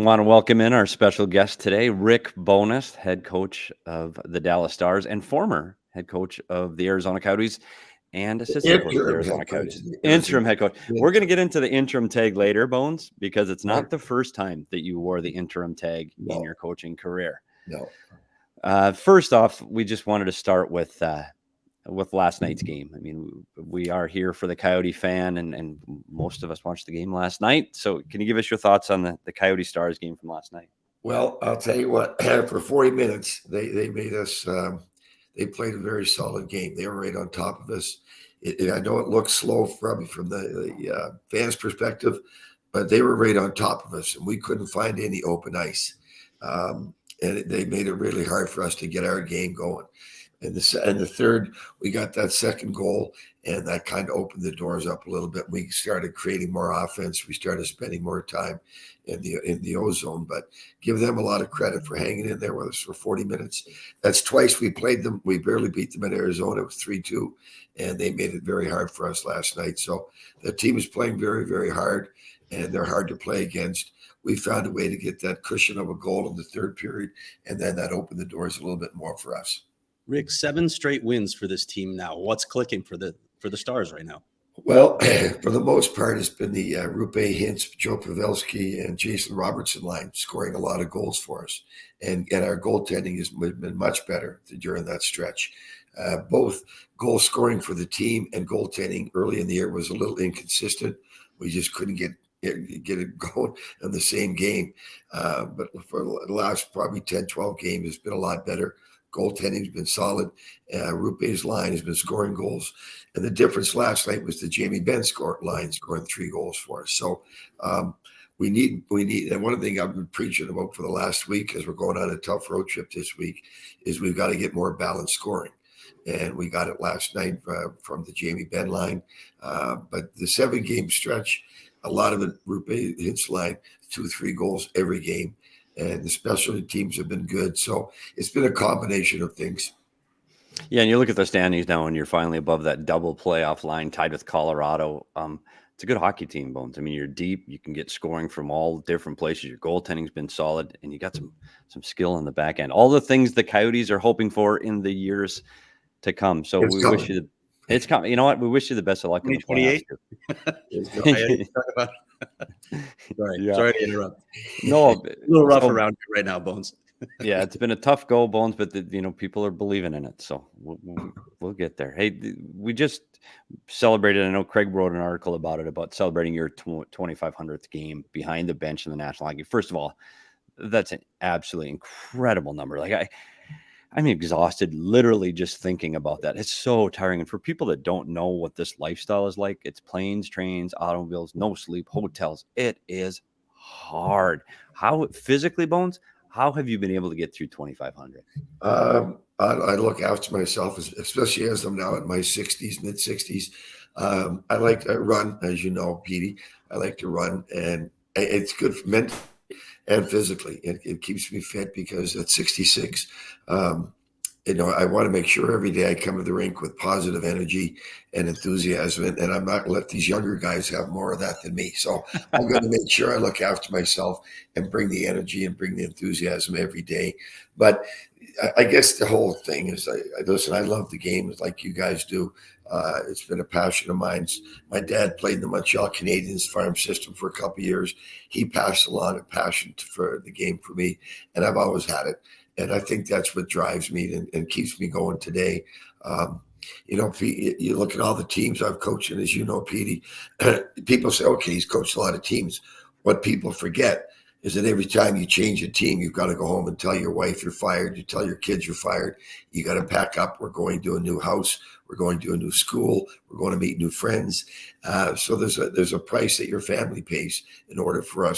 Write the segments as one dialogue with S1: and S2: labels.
S1: want to welcome in our special guest today, Rick Bowness, head coach of the Dallas Stars and former head coach of the Arizona Coyotes and assistant coach of the Arizona Coyotes. Interim head coach. We're going to get into the interim tag later, Bones, because it's not the first time that you wore the interim tag in your coaching career.
S2: No.
S1: First off, we just wanted to start with last night's game. I mean, we are here for the Coyote fan, and most of us watched the game last night. So can you give us your thoughts on the Coyote Stars game from last night?
S2: Well, I'll tell you what, for 40 minutes, they made us, they played a very solid game. They were right on top of us. I know it looks slow probably from the fans' perspective, but they were right on top of us, and we couldn't find any open ice. And they made it really hard for us to get our game going. And the third, we got that second goal, and that kind of opened the doors up a little bit. We started creating more offense. We started spending more time in the O-zone. But give them a lot of credit for hanging in there with us for 40 minutes. That's twice we played them. We barely beat them in Arizona. It was 3-2, and they made it very hard for us last night. So the team is playing very, very hard, and they're hard to play against. We found a way to get that cushion of a goal in the third period, and then that opened the doors a little bit more for us.
S3: Rick, 7 straight wins for this team now. What's clicking for the Stars right now?
S2: Well, for the most part, it's been the Rupe Hintz, Joe Pavelski, and Jason Robertson line scoring a lot of goals for us. And our goaltending has been much better during that stretch. Both goal scoring for the team and goaltending early in the year was a little inconsistent. We just couldn't get it going in the same game. But for the last probably 10, 12 games, it's been a lot better. Goaltending's been solid. Rupe's line has been scoring goals. And the difference last night was the Jamie Benn line scoring 3 goals for us. So we need, and one thing I've been preaching about for the last week as we're going on a tough road trip this week is we've got to get more balanced scoring. And we got it last night from the Jamie Benn line. But the 7-game stretch, a lot of it, Rupe Hintz line, 2-3 goals every game. And the specialty teams have been good. So it's been a combination of things.
S1: Yeah, and you look at the standings now, and you're finally above that double playoff line, tied with Colorado. It's a good hockey team, Bones. I mean, you're deep. You can get scoring from all different places. Your goaltending's been solid, and you got some skill in the back end. All the things the Coyotes are hoping for in the years to come. So wish you it's coming. You know what? We wish you the best of luck in the playoffs.
S3: Sorry to interrupt.
S1: No,
S3: a little rough around here right now, Bones.
S1: Yeah, it's been a tough go, Bones, but people are believing in it, so we'll get there. Hey, we just celebrated. I know Craig wrote an article about celebrating your 2,500th game behind the bench in the National Hockey. First of all, that's an absolutely incredible number. Like I'm exhausted literally just thinking about that. It's so tiring. And for people that don't know what this lifestyle is like, it's planes, trains, automobiles, no sleep, hotels. It is hard. How physically, Bones, how have you been able to get through 2,500?
S2: I look after myself, especially as I'm now in my 60s, mid 60s. I like to run, as you know, Petey. I like to run, and it's good for mentally and physically. It keeps me fit because at 66, I want to make sure every day I come to the rink with positive energy and enthusiasm, and I'm not going to let these younger guys have more of that than me. So I'm going to make sure I look after myself and bring the energy and bring the enthusiasm every day. But I guess the whole thing is, I love the game like you guys do. It's been a passion of mine. My dad played in the Montreal Canadiens farm system for a couple of years. He passed along a passion for the game for me, and I've always had it. And I think that's what drives me and keeps me going today. You look at all the teams I've coached, and as you know, Petey, people say, okay, he's coached a lot of teams. What people forget is that every time you change a team, you've got to go home and tell your wife you're fired. You tell your kids you're fired. You got to pack up. We're going to a new house. We're going to a new school. We're going to meet new friends. So there's a price that your family pays in order for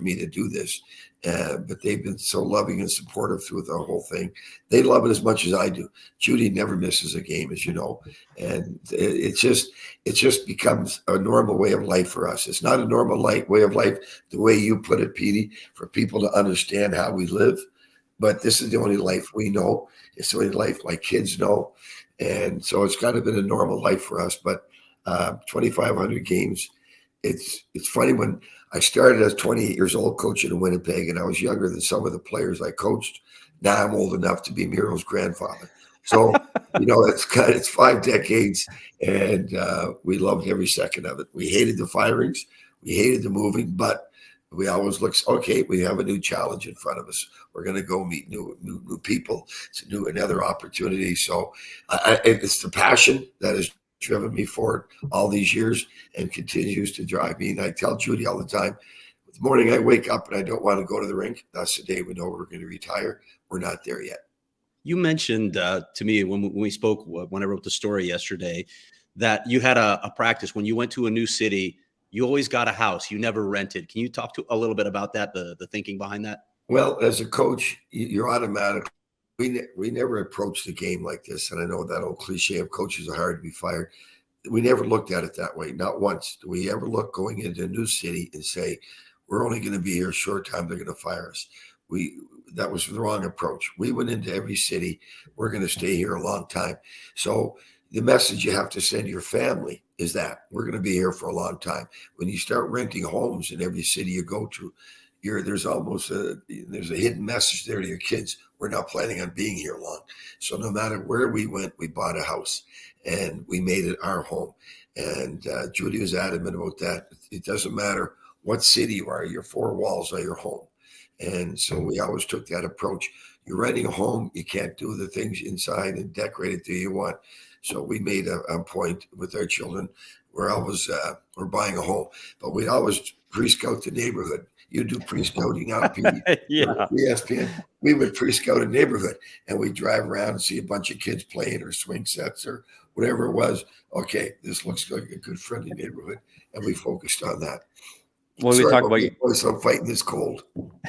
S2: me to do this. But they've been so loving and supportive through the whole thing. They love it as much as I do. Judy never misses a game, as you know, and it just becomes a normal way of life for us. It's not a normal way of life the way you put it, Petey, for people to understand how we live. But this is the only life we know. It's the only life my kids know, and so it's kind of been a normal life for us. But 2,500 games it's funny when I started as 28 years old coaching in Winnipeg, and I was younger than some of the players I coached. Now I'm old enough to be Miro's grandfather. So, it's 5 decades, and we loved every second of it. We hated the firings. We hated the moving, but we always looked, okay, we have a new challenge in front of us. We're going to go meet new people. It's another opportunity. So it's the passion that has driven me forward all these years and continues to drive me. And I tell Judy all the time, the morning I wake up and I don't want to go to the rink, that's the day we know we're going to retire. We're not there yet.
S3: You mentioned to me when we spoke, when I wrote the story yesterday, that you had a practice when you went to a new city. You always got a house. You never rented. Can you talk to a little bit about that, the thinking behind that?
S2: Well, as a coach, you're automatic. We never approached the game like this. And I know that old cliche of coaches are hard to be fired. We never looked at it that way. Not once do we ever look going into a new city and say, we're only going to be here a short time. They're going to fire us. That was the wrong approach. We went into every city. We're going to stay here a long time. So the message you have to send your family is that we're going to be here for a long time. When you start renting homes in every city you go to, there's a hidden message there to your kids. We're not planning on being here long. So no matter where we went, we bought a house and we made it our home. And Judy was adamant about that. It doesn't matter what city you are, your 4 walls are your home. And so we always took that approach. You're renting a home, you can't do the things inside and decorate it the way you want. So we made a point with our children. We're buying a home, but we'd always pre-scout the neighborhood. You do pre-scouting out, Petey.
S1: Yeah.
S2: ESPN. We would pre-scout a neighborhood, and we'd drive around and see a bunch of kids playing or swing sets or whatever it was. Okay, this looks like a good friendly neighborhood, and we focused on that.
S1: Well, we talk about
S2: I'm fighting this cold.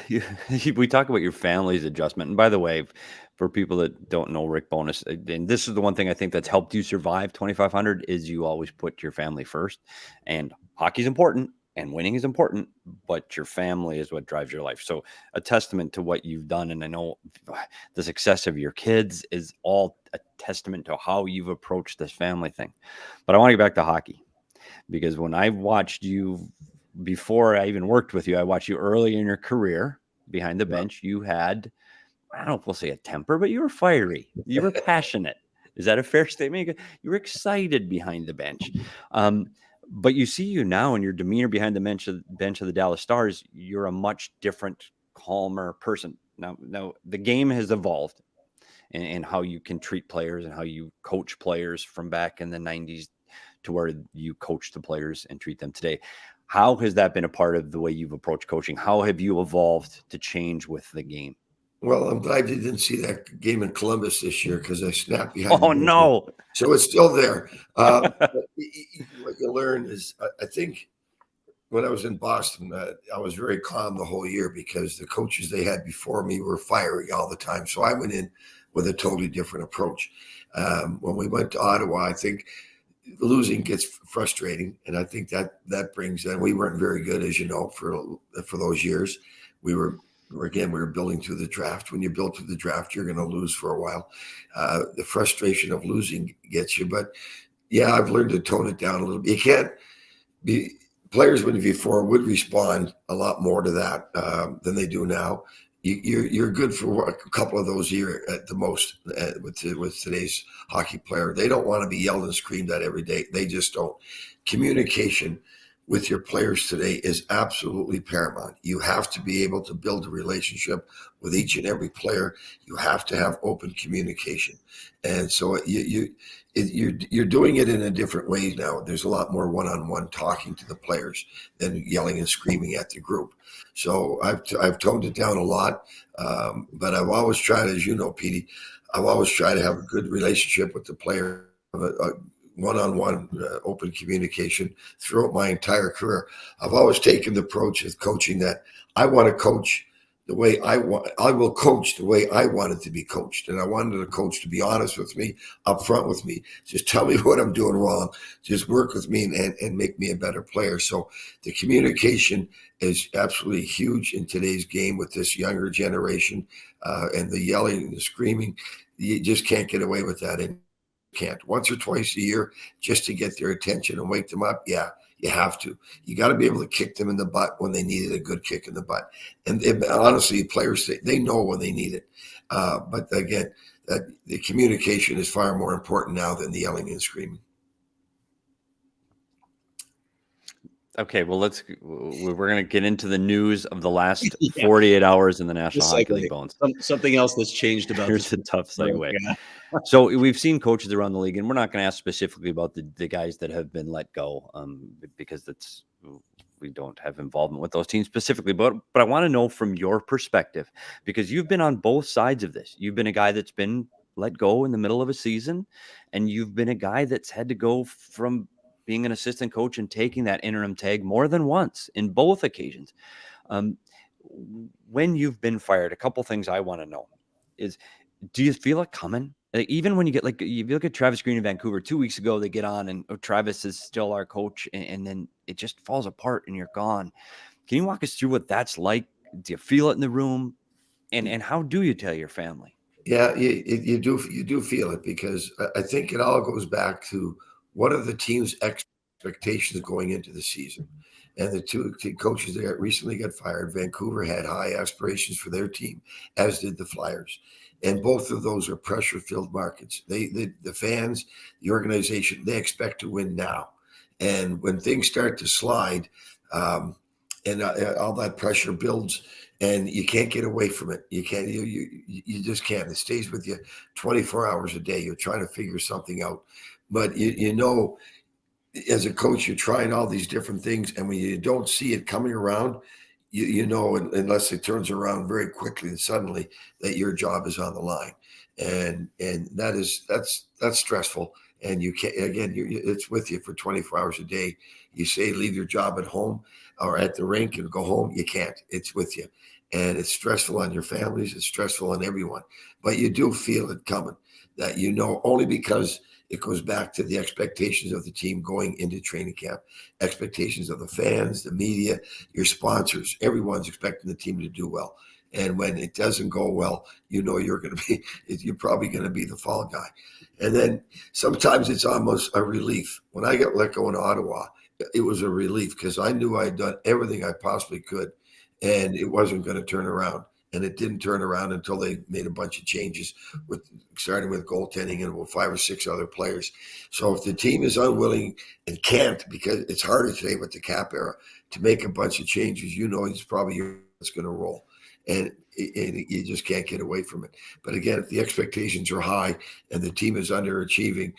S1: we talk about your family's adjustment. And by the way, for people that don't know Rick Bowness, and this is the one thing I think that's helped you survive 2,500 is you always put your family first. And hockey's important and winning is important, but your family is what drives your life. So a testament to what you've done. And I know the success of your kids is all a testament to how you've approached this family thing. But I want to get back to hockey, because when I watched you, before I even worked with you, I watched you early in your career behind the bench. You had, I don't know if we'll say a temper, but you were fiery. You were passionate. Is that a fair statement? You were excited behind the bench. But you see you now and your demeanor behind the bench of the Dallas Stars, you're a much different, calmer person. Now the game has evolved and how you can treat players and how you coach players from back in the 90s to where you coach the players and treat them today. How has that been a part of the way you've approached coaching? How have you evolved to change with the game?
S2: Well, I'm glad you didn't see that game in Columbus this year because I snapped behind.
S1: Oh, no.
S2: So it's still there. What you learn is, I think when I was in Boston, I was very calm the whole year because the coaches they had before me were fiery all the time. So I went in with a totally different approach. When we went to Ottawa, I think losing gets frustrating, and I think that brings. And we weren't very good, as you know, for those years. We were building through the draft. When you build through the draft, you're going to lose for a while. The frustration of losing gets you, but yeah, I've learned to tone it down a little bit. You can't be players when before would respond a lot more to that than they do now. You're good for a couple of those years at the most with today's hockey player. They don't want to be yelled and screamed at every day. They just don't. Communication with your players today is absolutely paramount. You have to be able to build a relationship with each and every player. You have to have open communication, and so you're doing it in a different way now. There's a lot more one-on-one talking to the players than yelling and screaming at the group. So I've toned it down a lot, but I've always tried, as you know, Petey, I've always tried to have a good relationship with the player, one-on-one open communication throughout my entire career. I've always taken the approach of coaching that I want to coach the way I want. I will coach the way I want it to be coached. And I wanted the coach to be honest with me, upfront with me. Just tell me what I'm doing wrong. Just work with me and make me a better player. So the communication is absolutely huge in today's game with this younger generation and the yelling and the screaming. You just can't get away with that. And can't once or twice a year just to get their attention and wake them up. Yeah, You have to. You got to be able to kick them in the butt when they needed a good kick in the butt. And honestly, players, they know when they need it. But again, the communication is far more important now than the yelling and screaming.
S1: Okay, well, we're going to get into the news of the last 48 hours in the National Hockey League, Bones.
S3: Something else that's changed about
S1: Here's
S3: this.
S1: a tough segue. Yeah. So we've seen coaches around the league, and we're not going to ask specifically about the guys that have been let go, because we don't have involvement with those teams specifically. But I want to know from your perspective, because you've been on both sides of this. You've been a guy that's been let go in the middle of a season, and you've been a guy that's had to go from being an assistant coach and taking that interim tag more than once in both occasions. When you've been fired, a couple things I want to know is, do you feel it coming? Like, even when you get, like, you look at Travis Green in Vancouver 2 weeks ago, they get on and Travis is still our coach, and then it just falls apart and you're gone. Can you walk us through what that's like? Do you feel it in the room? And how do you tell your family?
S2: Yeah, you do feel it, because I think it all goes back to what are the team's expectations going into the season. And the two coaches that recently got fired, Vancouver had high aspirations for their team, as did the Flyers. And both of those are pressure-filled markets. The fans, the organization, they expect to win now. And when things start to slide, and all that pressure builds, and you can't get away from it. You can't. You just can't. It stays with you 24 hours a day. You're trying to figure something out, but you know, as a coach, you're trying all these different things, and when you don't see it coming around, you know, unless it turns around very quickly and suddenly, that your job is on the line, and that's stressful. And you can't, again, it's with you for 24 hours a day. You say leave your job at home or at the rink and go home. You can't. It's with you. And it's stressful on your families. It's stressful on everyone. But you do feel it coming, that, you know, only because it goes back to the expectations of the team going into training camp, expectations of the fans, the media, your sponsors. Everyone's expecting the team to do well. And when it doesn't go well, you know you're probably going to be the fall guy. And then sometimes it's almost a relief. When I got let go in Ottawa, it was a relief, because I knew I had done everything I possibly could, and it wasn't going to turn around. And it didn't turn around until they made a bunch of changes, starting with goaltending and with 5 or 6 other players. So if the team is unwilling and can't, because it's harder today with the cap era, to make a bunch of changes, you know it's probably it's going to roll. And you just can't get away from it. But again, if the expectations are high and the team is underachieving,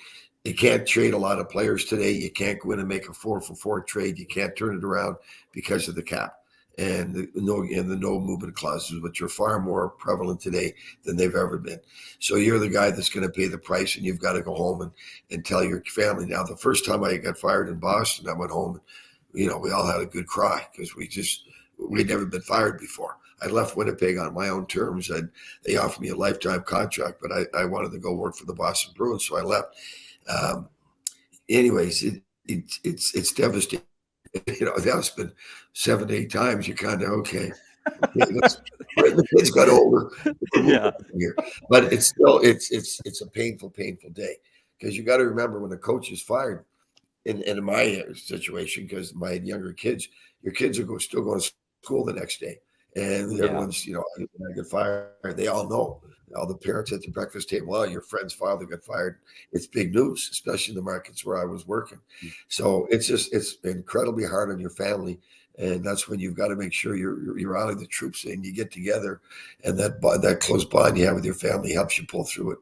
S2: you can't trade a lot of players today. You can't go in and make a 4-for-4 trade. You can't turn it around because of the cap and the no movement clauses, which are far more prevalent today than they've ever been. So you're the guy that's going to pay the price, and you've got to go home and tell your family. Now, the first time I got fired in Boston, I went home, and, you know, we all had a good cry, because we'd never been fired before. I left Winnipeg on my own terms, and they offered me a lifetime contract, but I wanted to go work for the Boston Bruins, so I left. Anyways, it's devastating. You know, that's been 7 to 8 times. You're kind of okay. The kids got older,
S1: Yeah.
S2: But it's still it's a painful day, because you got to remember, when a coach is fired, in my situation, because my younger kids, your kids are still going to school the next day. And everyone's, you know, when I get fired, they all know. All the parents at the breakfast table, your friend's father got fired. It's big news, especially in the markets where I was working. So it's incredibly hard on your family. And that's when you've got to make sure you're rallying the troops and you get together. And that close bond you have with your family helps you pull through it.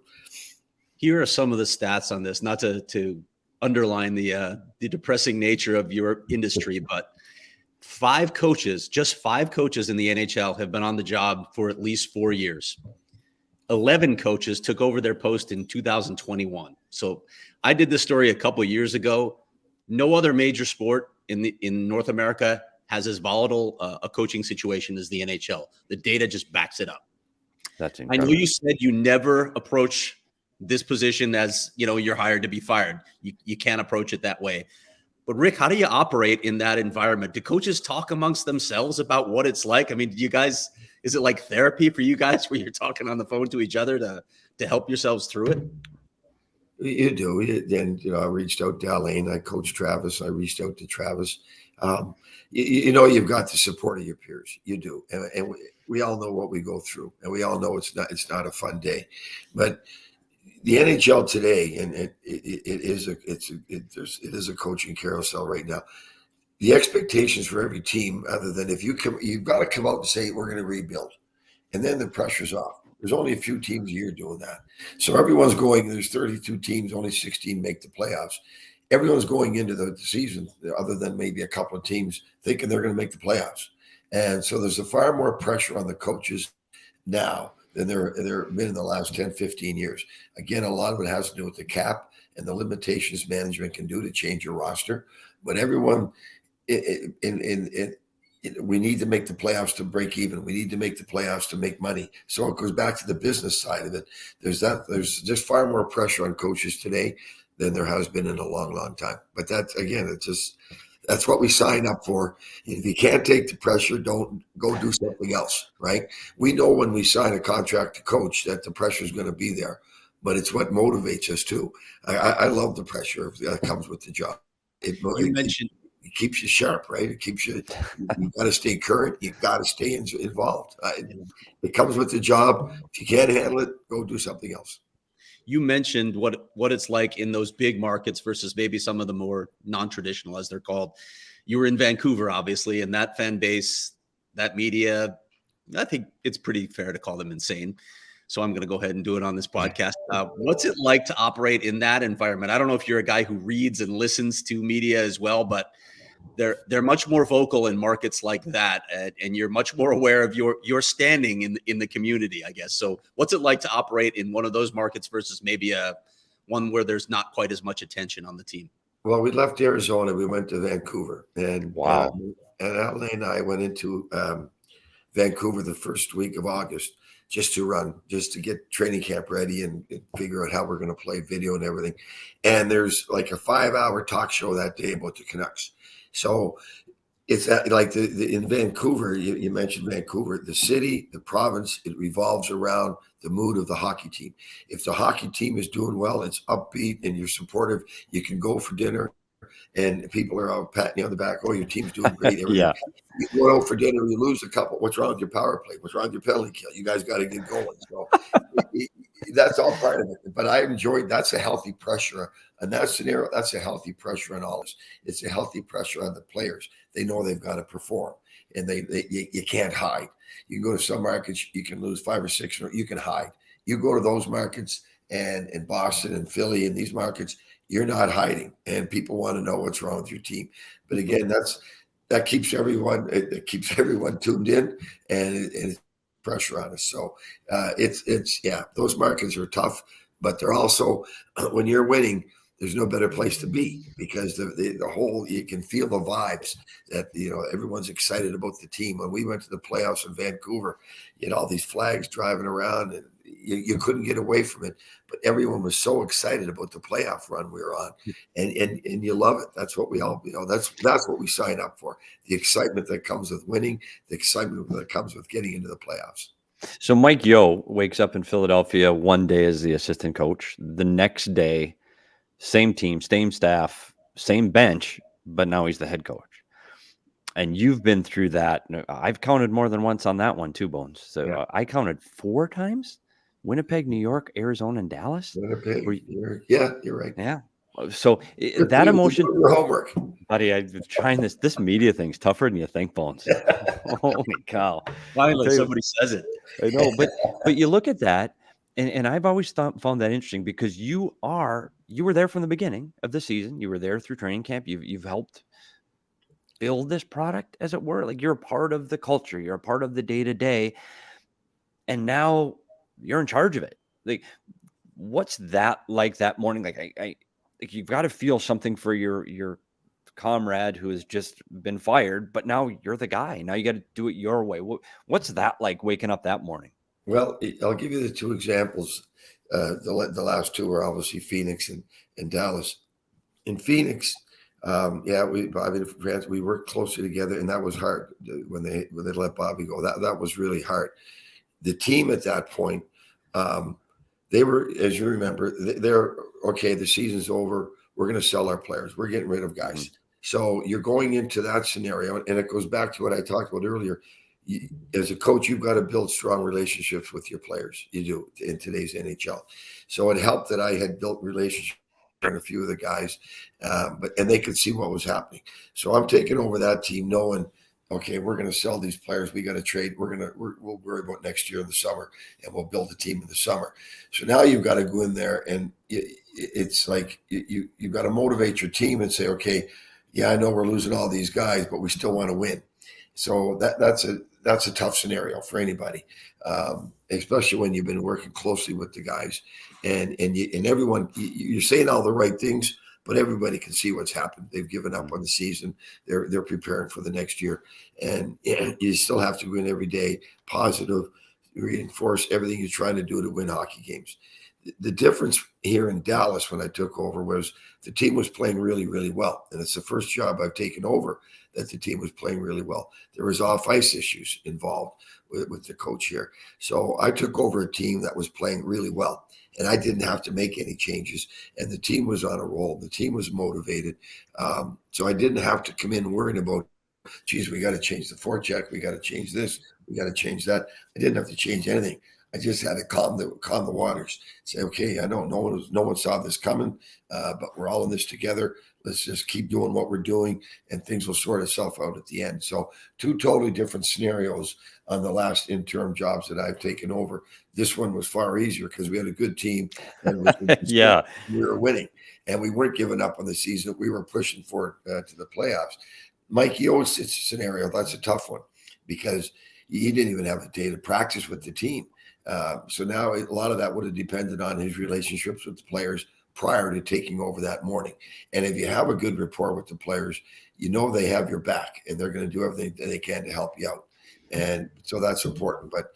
S3: Here are some of the stats on this, not to underline the depressing nature of your industry, but 5 coaches, just 5 coaches in the NHL have been on the job for at least 4 years. 11 coaches took over their post in 2021. So I did this story a couple of years ago. No other major sport in North America has as volatile a coaching situation as the NHL. The data just backs it up.
S1: That's incredible.
S3: I know you said you never approach this position as, you know, you're hired to be fired. You can't approach it that way. But Rick, how do you operate in that environment? Do coaches talk amongst themselves about what it's like? I mean, do you guys, is it like therapy for you guys where you're talking on the phone to each other to help yourselves through it?
S2: You do. Then, I reached out to Alain. I coached Travis. I reached out to Travis. You've got the support of your peers. You do. And we all know what we go through, and we all know it's not a fun day. But the NHL today, and it is a coaching carousel right now. The expectations for every team, other than if you've got to come out and say, we're going to rebuild. And then the pressure's off. There's only a few teams a year doing that. So everyone's going, there's 32 teams, only 16 make the playoffs. Everyone's going into the season, other than maybe a couple of teams, thinking they're going to make the playoffs. And so there's a far more pressure on the coaches now than there been in the last 10, 15 years. Again, a lot of it has to do with the cap and the limitations management can do to change your roster. But everyone we need to make the playoffs to break even. We need to make the playoffs to make money. So it goes back to the business side of it. There's just far more pressure on coaches today than there has been in a long, long time. But that's what we sign up for. If you can't take the pressure, don't go do something else, right? We know when we sign a contract to coach that the pressure is going to be there, but it's what motivates us too. I love the pressure that comes with the job. It keeps you sharp, right? It keeps you got to stay current. You got to stay involved. It comes with the job. If you can't handle it, go do something else.
S3: You mentioned what it's like in those big markets versus maybe some of the more non-traditional, as they're called. You were in Vancouver, obviously, and that fan base, that media, I think it's pretty fair to call them insane. So I'm going to go ahead and do it on this podcast. What's it like to operate in that environment? I don't know if you're a guy who reads and listens to media as well, but they're much more vocal in markets like that, and you're much more aware of your standing in the community, I guess. So what's it like to operate in one of those markets versus maybe one where there's not quite as much attention on the team?
S2: Well, we left Arizona. We went to Vancouver, and
S1: wow.
S2: And Alain and I went into Vancouver the first week of August just to get training camp ready and figure out how we're going to play video and everything. And there's like a 5-hour talk show that day about the Canucks. So it's like in Vancouver, you mentioned Vancouver, the city, the province, it revolves around the mood of the hockey team. If the hockey team is doing well, it's upbeat and you're supportive, you can go for dinner and people are out patting you on the back. Oh, your team's doing great.
S1: Yeah.
S2: You go out for dinner, you lose a couple. What's wrong with your power play? What's wrong with your penalty kill? You guys got to get going. So that's all part of it. But I enjoyed, that's a healthy pressure. In that scenario, that's a healthy pressure on all of us. It's a healthy pressure on the players. They know they've got to perform, and you can't hide. You can go to some markets, you can lose 5 or 6, or you can hide. You go to those markets and in Boston and Philly and these markets, you're not hiding, and people want to know what's wrong with your team. But again, that keeps everyone tuned in, and it's pressure on us. So those markets are tough, but they're also, when you're winning, there's no better place to be, because the whole, you can feel the vibes that, everyone's excited about the team. When we went to the playoffs in Vancouver, you had all these flags driving around, and you couldn't get away from it. But everyone was so excited about the playoff run we were on, and you love it. That's what we all, that's what we sign up for. The excitement that comes with winning, the excitement that comes with getting into the playoffs.
S1: So Mike Yeo wakes up in Philadelphia one day as the assistant coach. The next day, same team, same staff, same bench, but now he's the head coach. And you've been through that. I've counted more than once on that one too, Bones. So yeah. I counted 4 times. Winnipeg, New York, Arizona, and Dallas.
S2: Winnipeg. You're right.
S1: Yeah. So that emotion.
S2: Your homework,
S1: buddy. I'm trying this. This media thing's tougher than you think, Bones. Holy cow!
S3: Finally, somebody says it.
S1: I know, but you look at that, and I've always found that interesting, because you were there from the beginning of the season. You were there through training camp. You've helped build this product, as it were. Like, you're a part of the culture. You're a part of the day-to-day, and now you're in charge of it. Like, what's that like that morning? Like, you've got to feel something for your comrade who has just been fired, but now you're the guy. Now you got to do it your way. What's that like, waking up that morning?
S2: Well, I'll give you the 2 examples. The last 2 are obviously Phoenix and Dallas. In Phoenix, we worked closely together, and that was hard when they let Bobby go. That was really hard. The team at that point, they were, as you remember, they're okay. The season's over. We're going to sell our players. We're getting rid of guys.
S1: Mm-hmm.
S2: So you're going into that scenario, and it goes back to what I talked about earlier. As a coach, you've got to build strong relationships with your players. You do in today's NHL. So it helped that I had built relationships with a few of the guys, and they could see what was happening. So I'm taking over that team, knowing, okay, we're going to sell these players. We got to trade. We'll worry about next year in the summer, and we'll build a team in the summer. So now you've got to go in there, and it's like you've got to motivate your team and say, okay, yeah, I know we're losing all these guys, but we still want to win. So that's a tough scenario for anybody, especially when you've been working closely with the guys, and everyone. You're saying all the right things, but everybody can see what's happened. They've given up on the season. They're preparing for the next year, and you still have to go in every day, positive, reinforce everything you're trying to do to win hockey games. The difference here in Dallas when I took over was the team was playing really, really well. And it's the first job I've taken over that the team was playing really well. There was off-ice issues involved with the coach here. So I took over a team that was playing really well. And I didn't have to make any changes. And the team was on a roll. The team was motivated. So I didn't have to come in worrying about, geez, we got to change the forecheck. We got to change this. We got to change that. I didn't have to change anything. I just had to calm the waters. Say, okay, I know no one saw this coming, but we're all in this together. Let's just keep doing what we're doing, and things will sort itself out at the end. So, two totally different scenarios on the last interim jobs that I've taken over. This one was far easier because we had a good team, and
S1: Yeah,
S2: we were winning, and we weren't giving up on the season. We were pushing for it to the playoffs. Mikey O's scenario, that's a tough one because he didn't even have a day to practice with the team. So now a lot of that would have depended on his relationships with the players prior to taking over that morning. And if you have a good rapport with the players, you know they have your back and they're going to do everything that they can to help you out. And so that's important. But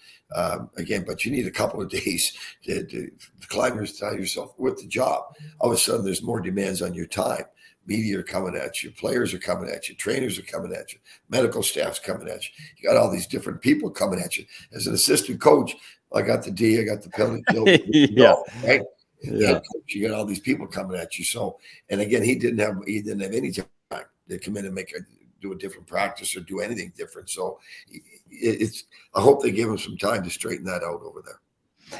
S2: but you need a couple of days to climb yourself with the job. All of a sudden, there's more demands on your time. Media are coming at you, players are coming at you, trainers are coming at you, medical staff's coming at you. You got all these different people coming at you. As an assistant coach, I got the D, I got the penalty kill.
S1: Yeah.
S2: Right?
S1: Yeah.
S2: You got all these people coming at you. So, and again, he didn't have any time to come in and do a different practice or do anything different. So I hope they give him some time to straighten that out over there.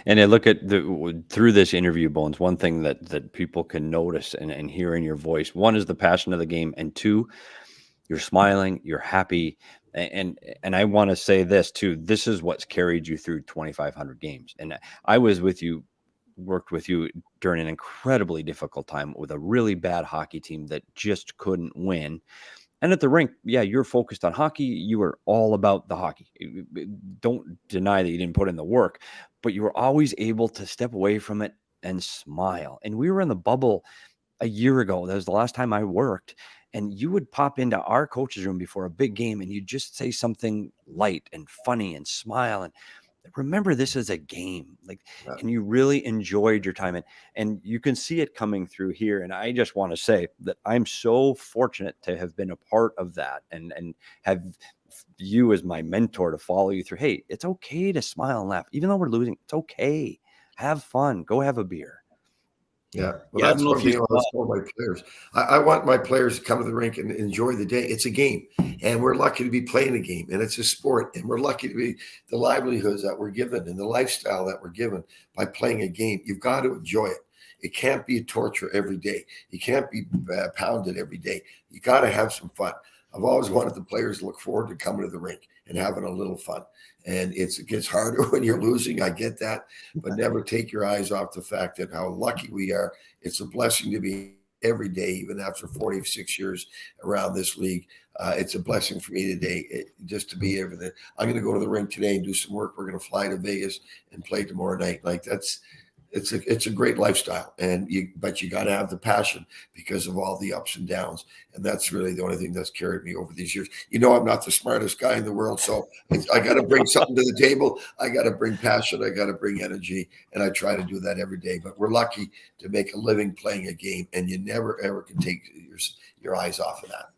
S1: And I look at through this interview, Bones, one thing that people can notice and hear in your voice, one is the passion of the game, and two, you're smiling, you're happy. And I want to say this too, this is what's carried you through 2,500 games. And I was with you, worked with you during an incredibly difficult time with a really bad hockey team that just couldn't win. And at the rink, yeah, you're focused on hockey. You were all about the hockey. Don't deny that you didn't put in the work, but you were always able to step away from it and smile. And we were in the bubble a year ago. That was the last time I worked. And you would pop into our coach's room before a big game and you'd just say something light and funny and smile. And remember, this is a game. And you really enjoyed your time. And you can see it coming through here. And I just want to say that I'm so fortunate to have been a part of that and have you as my mentor to follow you through. Hey, it's okay to smile and laugh. Even though we're losing, it's okay. Have fun. Go have a beer.
S2: Yeah, well, that's one thing I always tell my players. I want my players to come to the rink and enjoy the day. It's a game, and we're lucky to be playing a game, and it's a sport, and we're lucky to be the livelihoods that we're given and the lifestyle that we're given by playing a game. You've got to enjoy it. It can't be a torture every day. You can't be pounded every day. You got to have some fun. I've always wanted the players to look forward to coming to the rink and having a little fun. And it gets harder when you're losing. I get that, but never take your eyes off the fact that how lucky we are. It's a blessing to be every day, even after 46 years around this league. It's a blessing for me today just to be everything. I'm going to go to the rink today and do some work. We're going to fly to Vegas and play tomorrow night. It's a great lifestyle, but you got to have the passion because of all the ups and downs, and that's really the only thing that's carried me over these years. I'm not the smartest guy in the world, so I got to bring something to the table. I got to bring passion. I got to bring energy, and I try to do that every day. But we're lucky to make a living playing a game, and you never ever can take your eyes off of that.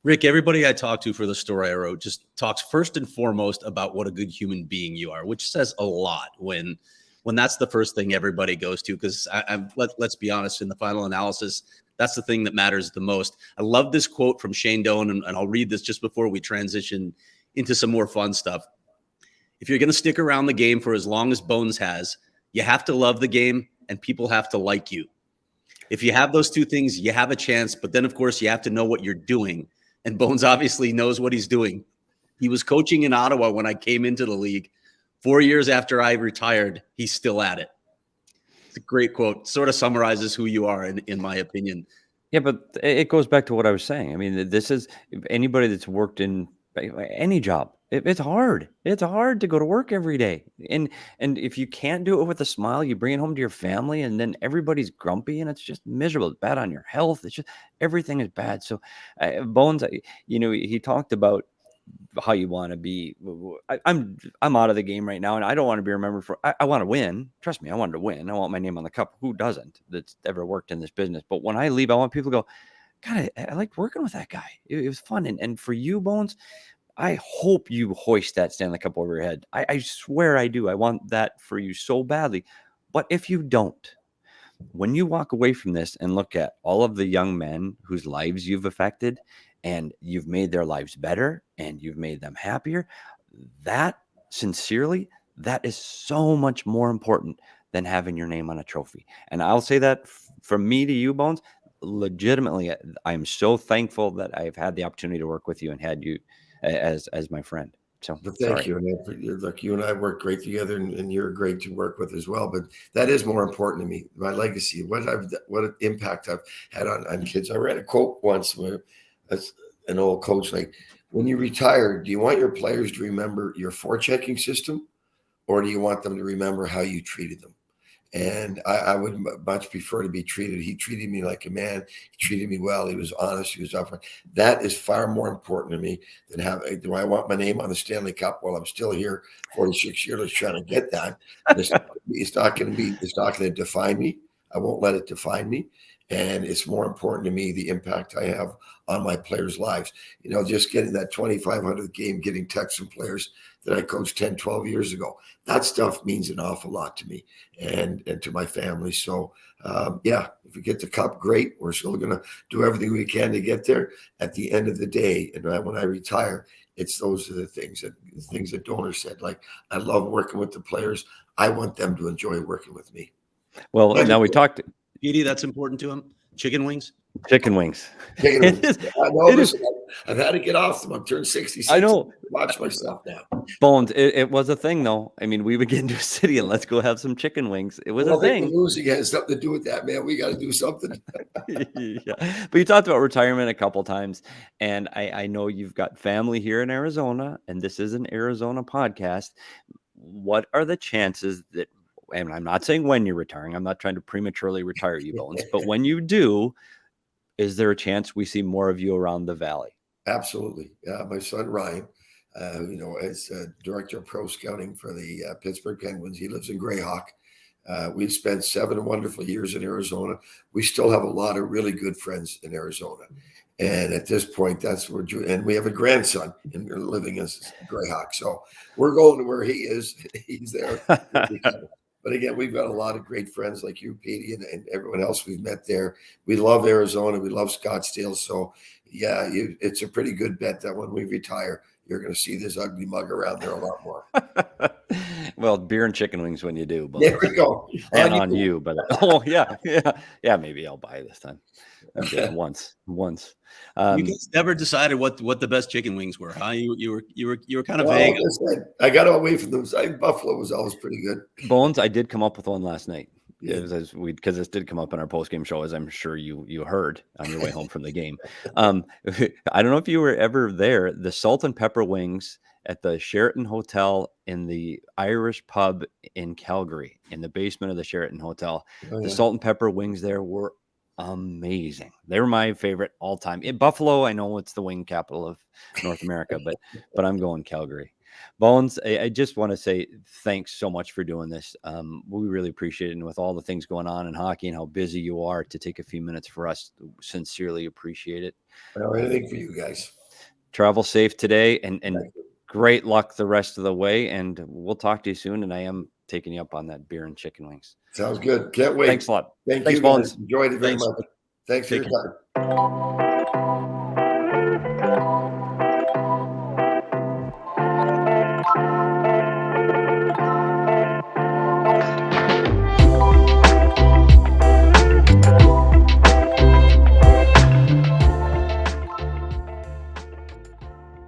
S3: Rick, everybody I talked to for the story I wrote just talks first and foremost about what a good human being you are, which says a lot when when that's the first thing everybody goes to. Because let's be honest, in the final analysis, that's the thing that matters the most. I love this quote from Shane Doan, and I'll read this just before we transition into some more fun stuff. If you're going to stick around the game for as long as Bones has, you have to love the game and people have to like you. If you have those two things, you have a chance. But then, of course, you have to know what you're doing. And Bones obviously knows what he's doing. He was coaching in Ottawa when I came into the league. 4 years after I retired, he's still at it. It's a great quote. Sort of summarizes who you are, in my opinion.
S1: Yeah, but it goes back to what I was saying. I mean, this is anybody that's worked in any job. It's hard. It's hard to go to work every day. And if you can't do it with a smile, you bring it home to your family, and then everybody's grumpy, and it's just miserable. It's bad on your health. It's just everything is bad. So, Bones, he talked about how you want to be. I'm out of the game right now, and I don't want to be remembered for. I want to win. Trust me, I wanted to win. I want my name on the cup. Who doesn't? That's ever worked in this business. But when I leave, I want people to go, God, I liked working with that guy. It was fun. And for you, Bones, I hope you hoist that Stanley Cup over your head. I swear I do. I want that for you so badly. But if you don't, when you walk away from this and look at all of the young men whose lives you've affected, and you've made their lives better and you've made them happier, that sincerely, that is so much more important than having your name on a trophy. And I'll say that from me to you, Bones, legitimately, I'm so thankful that I've had the opportunity to work with you and had you as my friend. So
S2: but thank you. And look, you and I work great together, and you're great to work with as well. But that is more important to me. My legacy, what impact I've had on kids. I read a quote once where an old coach, like, when you retire, do you want your players to remember your forechecking system, or do you want them to remember how you treated them? And I would much prefer to be treated. He treated me like a man. He treated me well. He was honest. He was upfront. That is far more important to me than do I want my name on the Stanley Cup while I'm still here 46 years trying to get that. It's not going to define me. I won't let it define me. And it's more important to me the impact I have on my players' lives. Just getting that 2,500th game, getting texts from players that I coached 10, 12 years ago. That stuff means an awful lot to me and to my family. So, if we get the cup, great. We're still going to do everything we can to get there. At the end of the day, and when I retire, those are the things that Donor said. Like, I love working with the players. I want them to enjoy working with me.
S1: Well, now we talked.
S3: Petey, that's important to him. Chicken wings.
S1: Chicken wings.
S2: I know. I've had to get off them. I'm turned 66.
S1: I know.
S2: Watch myself now.
S1: Bones, it was a thing, though. I mean, we would get into a city and let's go have some chicken wings. It was a thing.
S2: Losing has something to do with that, man. We got to do something.
S1: Yeah. But you talked about retirement a couple times, and I know you've got family here in Arizona, and this is an Arizona podcast. What are the chances that, and I'm not saying when you're retiring, I'm not trying to prematurely retire you, Bones, but when you do, is there a chance we see more of you around the Valley?
S2: Absolutely. My son, Ryan, as director of pro scouting for the Pittsburgh Penguins, he lives in Greyhawk. We've spent 7 wonderful years in Arizona. We still have a lot of really good friends in Arizona. And at this point, that's where and we have a grandson living in Greyhawk. So we're going to where he is. He's there. But again, we've got a lot of great friends like you, Petey, and everyone else we've met there. We love Arizona. We love Scottsdale. So, yeah, it's a pretty good bet that when we retire, you're going to see this ugly mug around there a lot more.
S1: Well, beer and chicken wings when you do. But
S2: there we go.
S1: And on you. But yeah, maybe I'll buy this time. Okay, once.
S3: You guys never decided what the best chicken wings were, huh? You were kind of vague.
S2: I got away from them. Buffalo was always pretty good.
S1: Bones, I did come up with one last night. Because this did come up in our post-game show, as I'm sure you heard on your way home from the game. I don't know if you were ever there. The salt and pepper wings at the Sheraton Hotel in the Irish pub in Calgary, in the basement of the Sheraton Hotel. Oh, yeah. The salt and pepper wings there were amazing. They were my favorite all time. In Buffalo, I know it's the wing capital of North America, but I'm going Calgary. Bones, I just want to say thanks so much for doing this. We really appreciate it. And with all the things going on in hockey and how busy you are, to take a few minutes for us, sincerely appreciate it.
S2: Well, anything for you guys.
S1: Travel safe today, and great luck the rest of the way. And we'll talk to you soon. And I am taking you up on that beer and chicken wings.
S2: Sounds good. Can't wait.
S1: Thanks a lot.
S2: Thank
S1: Thanks,
S2: you, guys.
S1: Bones.
S2: Enjoyed it very
S3: Thanks.
S2: much. Thanks for
S3: Take
S2: your time.